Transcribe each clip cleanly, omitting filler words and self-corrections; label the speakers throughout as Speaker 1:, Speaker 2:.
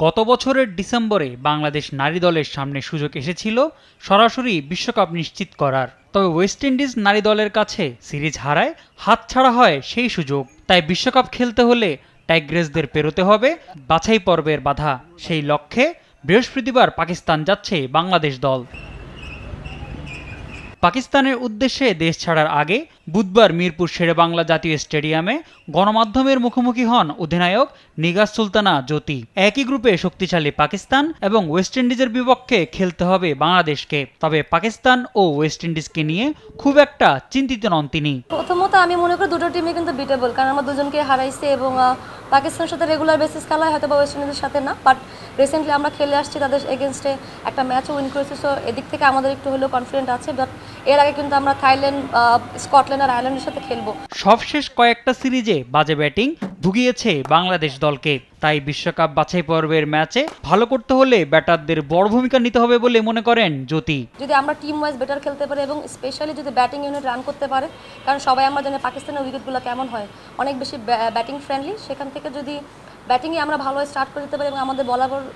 Speaker 1: গত বছরের ডিসেম্বরে বাংলাদেশ নারী দলের সামনে সুযোগ এসেছিল সরাসরি বিশ্বকাপ নিশ্চিত করার। তবে ওয়েস্ট ইন্ডিজ নারী দলের কাছে সিরিজ হারায় হাতছাড়া হয় সেই সুযোগ। তাই বিশ্বকাপ খেলতে হলে টাইগ্রেসদের পেরোতে হবে বাছাই পর্বের বাধা। সেই লক্ষ্যে বৃহস্পতিবার পাকিস্তান যাচ্ছে বাংলাদেশ দল। পাকিস্তানের উদ্দেশ্যে দেশ ছাড়ার আগে বুধবার মিরপুর শেরেবাংলা জাতীয় স্টেডিয়ামে গণমাধ্যমের মুখোমুখি হন অধিনায়ক নিগার সুলতানা জ্যোতি। একই গ্রুপে শক্তিশালী পাকিস্তান এবং ওয়েস্ট ইন্ডিজের বিপক্ষে খেলতে হবে বাংলাদেশকে। তবে পাকিস্তান ও ওয়েস্ট ইন্ডিজকে নিয়ে খুব একটা চিন্তিত নন তিনি।
Speaker 2: প্রথমত আমি মনে করি দুটো টিমই কিন্তু বিটেবল, কারণ আমরা দুজনকে হারাইছি এবং পাকিস্তানের সাথে রেগুলার বেসিস খেলা হয়, হয়তো বা ওয়েস্ট ইন্ডিজের সাথে না, বাট রিসেন্টলি আমরা খেলে আসছি তাদের এগেনস্টে, একটা ম্যাচও উইন করেছি। সো এদিক থেকে আমাদের একটু হলেও কনফিডেন্ট আছে। বাট এর আগে কিন্তু আমরা থাইল্যান্ড, স্কটল্যান্ড আর আয়ারল্যান্ডের সাথে খেলবো।
Speaker 1: সবশেষ কয়েকটা সিরিজে বাজে ব্যাটিং ভুগিয়েছে বাংলাদেশ দলকে। তাই বিশ্বকাপ বাছাই পর্বের ম্যাচে ভালো করতে হলে ব্যাটারদের বড় ভূমিকা নিতে হবে বলে মনে করেন জ্যোতি।
Speaker 2: যদি আমরা টিম ওয়াইজ বেটার খেলতে পারি এবং স্পেশালি যদি ব্যাটিং ইউনিট রান করতে পারে, কারণ সবাই আমরা জানি পাকিস্তানের উইকেটগুলো কেমন হয়, অনেক বেশি ব্যাটিং ফ্রেন্ডলি। সেখান থেকে যদি ব্যাটিংয়ে আমরা ভালো স্টার্ট করে দিতে পারি এবং আমাদের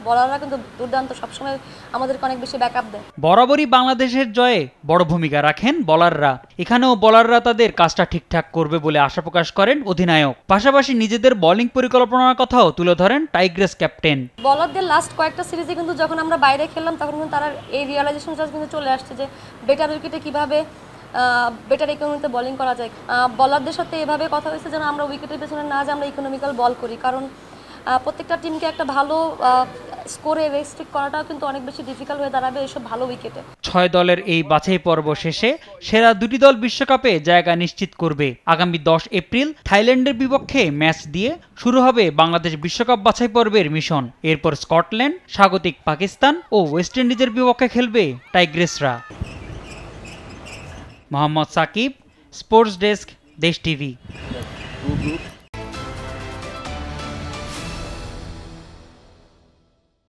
Speaker 2: বলাররা কিন্তু দুর্দান্ত, সবসময় আমাদেরকে অনেক বেশি ব্যাকআপ দেয়।
Speaker 1: বরাবরই বাংলাদেশের জয়ে বড় ভূমিকা রাখেন বলাররা। এখানেও বলাররা তাদের কাজটা ঠিকঠাক করবে বলে আশা প্রকাশ করেন অধিনায়ক। পাশাপাশি নিজেদের বোলিং পরিকল্পনার কথাও তুলে ধরেন টাইগ্রেস ক্যাপ্টেন।
Speaker 2: বলারদের লাস্ট কয়েকটা সিরিজে কিন্তু যখন আমরা বাইরে খেললাম তখন কিন্তু তারা এই রিয়েলাইজেশনটা কিন্তু চলে আসছে যে বেটার উইকেটে কীভাবে বেটার ইকোনমিতে বোলিং করা যায়। বলারদের সাথে এভাবে কথা হয়েছে যেন আমরা উইকেটের পেছনে না যে আমরা ইকোনমিক্যাল বল করি, কারণ প্রত্যেকটা টিমকে একটা ভালো স্কোরে রেস্ট্রিক্ট করাটাও কিন্তু অনেক বেশি ডিফিকাল্ট হয়ে দাঁড়াবে এইসব ভালো উইকেটে। 6
Speaker 1: দলের এই বাছাই পর্ব শেষে সেরা দুটি দল বিশ্বকাপে জায়গা নিশ্চিত করবে। আগামী 10 এপ্রিল থাইল্যান্ডের বিপক্ষে ম্যাচ দিয়ে শুরু হবে বাংলাদেশ বিশ্বকাপ বাছাই পর্বের মিশন। এরপর স্কটল্যান্ড, স্বাগতিক পাকিস্তান ও ওয়েস্ট ইন্ডিজের বিপক্ষে খেলবে টাইগ্রেসরা। মোহাম্মদ সাকিব, স্পোর্টস ডেস্ক, দেশ টিভি।